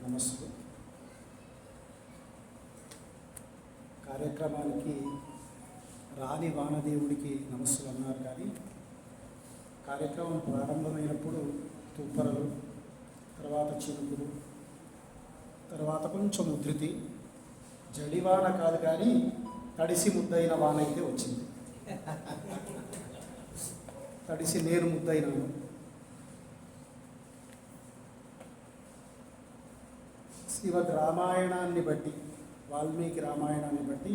నమస్తే. కార్యక్రమానికి రాని వానదేవుడికి నమస్సులు అన్నారు, కానీ కార్యక్రమం ప్రారంభమైనప్పుడు తుప్పరలు, తర్వాత చినుకులు, తర్వాత కొంచెం ఉధృతి, జడివాన కాదు కానీ తడిసి ముద్దైన వాన అయితే వచ్చింది. తడిసి నేను ముద్దైనాను. శ్రీమద్ రామాయణాన్ని బట్టి, వాల్మీకి రామాయణాన్ని బట్టి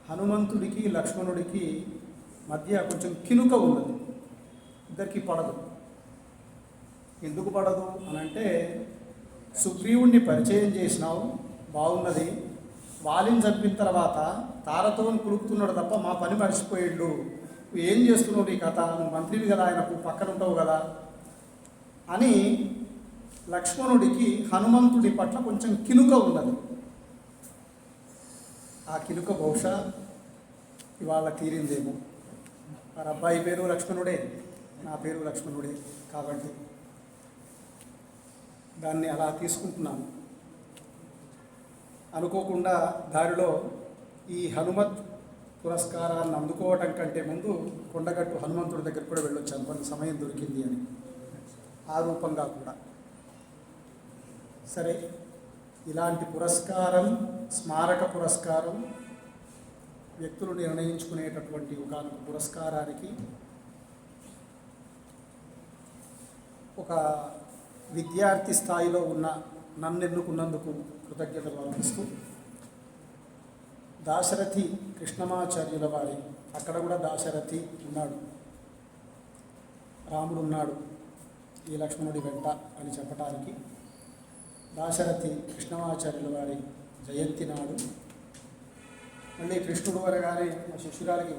హనుమంతుడికి లక్ష్మణుడికి మధ్య కొంచెం కినుక ఉన్నది. ఇద్దరికి పడదు. ఎందుకు పడదు అనంటే, సుగ్రీవుణ్ణి పరిచయం చేసినావు, బాగున్నది. వాలిని చంపిన తర్వాత తారతో కులుపుతున్నాడు తప్ప మా పని మర్చిపోయాడు. నువ్వు ఏం చేస్తున్నావు, నీ కథ, నువ్వు మంత్రివి కదా, ఆయనకు పక్కన ఉంటావు కదా అని లక్ష్మణుడికి హనుమంతుడి పట్ల కొంచెం కినుక ఉన్నది. ఆ కినుక బహుశా ఇవాళ తీరిందేమో. వారి అబ్బాయి పేరు లక్ష్మణుడే, నా పేరు లక్ష్మణుడే, కాబట్టి దాన్ని అలా తీసుకుంటున్నాను. అనుకోకుండా దారిలో ఈ హనుమత్ పురస్కారాన్ని అందుకోవటం కంటే ముందు కొండగట్టు హనుమంతుడి దగ్గర కూడా వెళ్ళొచ్చాను, కొంత సమయం దొరికింది అని. ఆ రూపంగా కూడా సరే, ఇలాంటి పురస్కారం, స్మారక పురస్కారం, వ్యక్తులు నిర్ణయించుకునేటటువంటి ఒక పురస్కారానికి ఒక విద్యార్థి స్థాయిలో ఉన్న నన్ను ఎన్నుకున్నందుకు కృతజ్ఞతలు అర్పిస్తూ, దాశరథి కృష్ణమాచార్యుల వారి, అక్కడ కూడా దాశరథి ఉన్నాడు, రాముడు ఉన్నాడు ఈ లక్ష్మణుడి వెంట అని చెప్పడానికి, దాశరథి కృష్ణమాచార్యుల వారి జయంతి నాడు, మళ్ళీ కృష్ణుడు అనగానే మా శిష్యురాలికి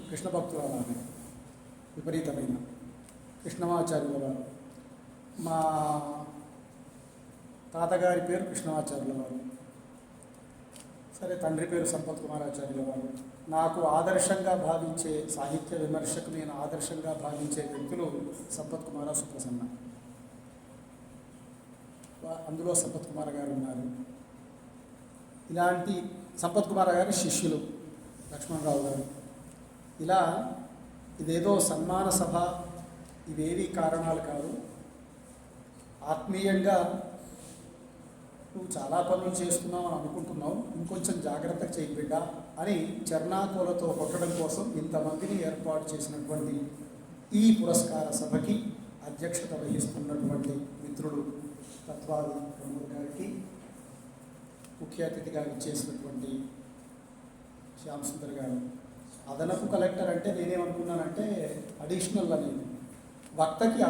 కృష్ణ భక్తురాలు ఆమె, విపరీతమైన కృష్ణమాచార్యుల వారు. మా తాతగారి పేరు కృష్ణమాచార్యుల వారు. సరే, తండ్రి పేరు సంపత్ కుమారాచార్యుల వారు. నాకు ఆదర్శంగా భావించే సాహిత్య విమర్శకు నేను ఆదర్శంగా భావించే వ్యక్తులు సంపత్ కుమార, సుప్రసన్న. అందులో సంపత్ కుమార్ గారు ఉన్నారు. ఇలాంటి సంపత్ కుమార్ గారి శిష్యులు లక్ష్మణరావు గారు. ఇలా ఇదేదో సన్మాన సభ, ఇవేవి కారణాలు కాదు. ఆత్మీయంగా నువ్వు చాలా పనులు చేస్తున్నావు అని అనుకుంటున్నావు, ఇంకొంచెం జాగ్రత్తగా చేయి బిడ్డ అని చర్నాకోలతో కొట్టడం కోసం ఇంతమందిని ఏర్పాటు చేసినటువంటి ఈ పురస్కార సభకి అధ్యక్షత వహిస్తున్నటువంటి మిత్రుడు తత్వాది ప్రమోద్ గారికి, ముఖ్య అతిథిగా ఇచ్చేసినటువంటి శ్యామ్ సుందర్ గారు. అదనపు కలెక్టర్ అంటే నేనేమనుకున్నానంటే అడిషనల్ అనేది, వక్తకి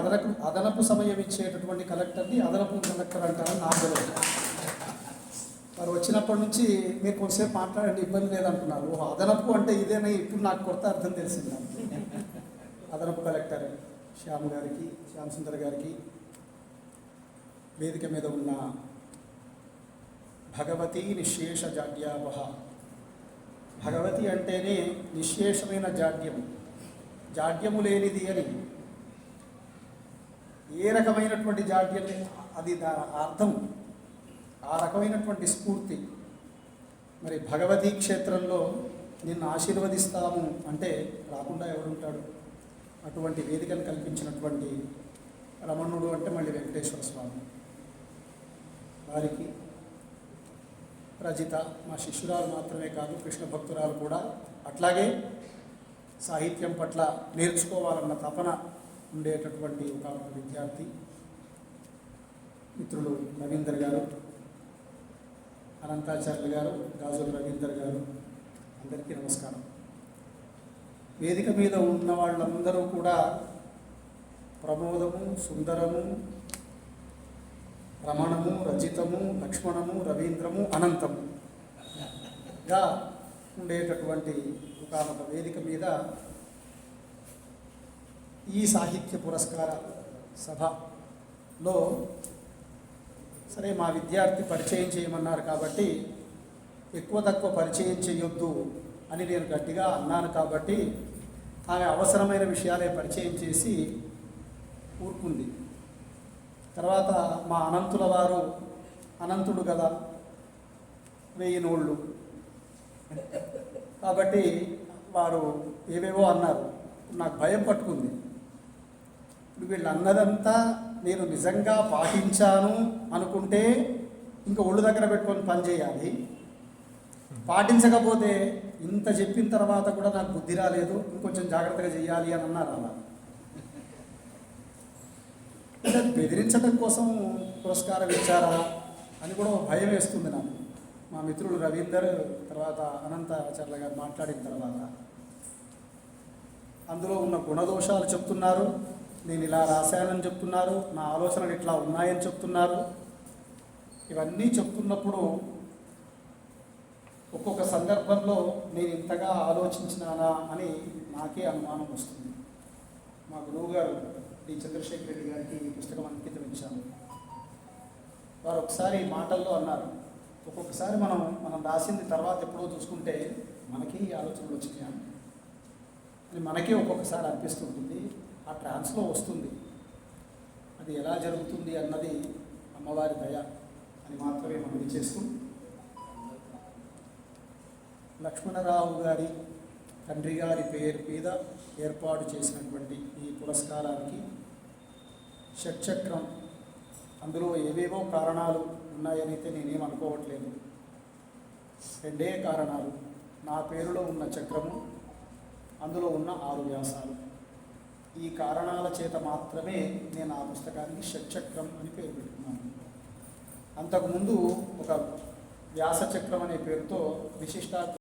అదనపు సమయం ఇచ్చేటటువంటి కలెక్టర్ని అదనపు కలెక్టర్ అంటారని నాకు తెలియదు. వారు వచ్చినప్పటి నుంచి మీరు కొంతసేపు మాట్లాడండి, ఇబ్బంది లేదంటున్నారు. అదనపు అంటే ఇదేనా, ఇప్పుడు నాకు కొత్త అర్థం తెలిసింది. అదనపు కలెక్టర్ శ్యామ్ గారికి, శ్యామ్ సుందర్ గారికి, వేదిక మీద ఉన్న భగవతి నిశేష జాడ్యావహ. భగవతి అంటేనే నిశేషమైన జాడ్యం, జాడ్యము లేనిది అని. ఏ రకమైనటువంటి జాడ్యం, అది అర్థం, ఆ రకమైనటువంటి స్ఫూర్తి. మరి భగవతీ క్షేత్రంలో నిన్ను ఆశీర్వదిస్తాము అంటే రాకుండా ఎవరుంటాడు? అటువంటి వేదికను కల్పించినటువంటి రమణుడు అంటే మళ్ళీ వెంకటేశ్వర స్వామి వారికి, రజిత మా శిష్యురాలు మాత్రమే కాదు, కృష్ణ భక్తురాలు కూడా అట్లాగే సాహిత్యం పట్ల నేర్చుకోవాలన్న తపన ఉండేటటువంటి ఒక విద్యార్థి మిత్రులు రవీందర్ గారు, అనంతాచార్యులు గారు, గాజుల రవీందర్ గారు, అందరికీ నమస్కారం. వేదిక మీద ఉన్న వాళ్ళందరూ కూడా ప్రమోదము, సుందరము, రమణము, రజితము, లక్ష్మణము, రవీంద్రము, అనంతముగా ఉండేటటువంటి ఒక వేదిక మీద ఈ సాహిత్య పురస్కార సభలో సరే మా విద్యార్థి పరిచయం చేయమన్నారు కాబట్టి ఎక్కువ తక్కువ పరిచయం చేయొద్దు అని నేను గట్టిగా అన్నాను. కాబట్టి ఆమె అవసరమైన విషయాలే పరిచయం చేసి ఊరుకుంది. తర్వాత మా అనంతుల వారు అనంతుడు కదా, 1000 నోళ్ళు. కాబట్టి వారు ఏవేవో అన్నారు. నాకు భయం పట్టుకుంది. ఇప్పుడు వీళ్ళు అన్నదంతా నేను నిజంగా పాటించాను అనుకుంటే ఇంకా ఒళ్ళు దగ్గర పెట్టుకొని పని చేయాలి. పాటించకపోతే ఇంత చెప్పిన తర్వాత కూడా నాకు బుద్ధి రాలేదు, ఇంకొంచెం జాగ్రత్తగా చేయాలి అని అన్నారు. అలా అంటే బెదిరించడం కోసం పురస్కారం ఇచ్చారా అని కూడా ఒక భయం వేస్తుంది నాకు. మా మిత్రుడు రవీందర్ తర్వాత అనంతాచార్య గారు మాట్లాడిన తర్వాత అందులో ఉన్న గుణదోషాలు చెప్తున్నారు, నేను ఇలా రాశానని చెప్తున్నారు, నా ఆలోచనలు ఇట్లా ఉన్నాయని చెప్తున్నారు. ఇవన్నీ చెప్తున్నప్పుడు ఒక్కొక్క సందర్భంలో నేను ఇంతగా ఆలోచించినానా అని నాకే అనుమానం వస్తుంది. మా గురువు గారు డి చంద్రశేఖర్ రెడ్డి గారికి ఈ పుస్తకం అంకితం ఇచ్చాను. వారు ఒకసారి మాటల్లో అన్నారు, ఒక్కొక్కసారి మనం రాసింది తర్వాత ఎప్పుడో చూసుకుంటే మనకి ఈ ఆలోచనలు వచ్చినాయా అని మనకే ఒక్కొక్కసారి అనిపిస్తుంటుంది. ఆ ట్రాన్స్లో వస్తుంది. అది ఎలా జరుగుతుంది అన్నది అమ్మవారి దయ అని మాత్రమే మనం చేస్తూ, లక్ష్మణరావు గారి తండ్రి గారి పేరు మీద ఏర్పాటు చేసినటువంటి ఈ పురస్కారానికి షట్చక్రం, అందులో ఏవేవో కారణాలు ఉన్నాయనైతే నేనేం అనుకోవట్లేదు. 2 కారణాలు. నా పేరులో ఉన్న చక్రము, అందులో ఉన్న 6 వ్యాసాలు. ఈ కారణాల చేత మాత్రమే నేను ఆ పుస్తకానికి షట్చక్రం అని పేరు పెట్టుకున్నాను. అంతకుముందు ఒక వ్యాసచక్రం అనే పేరుతో విశిష్ట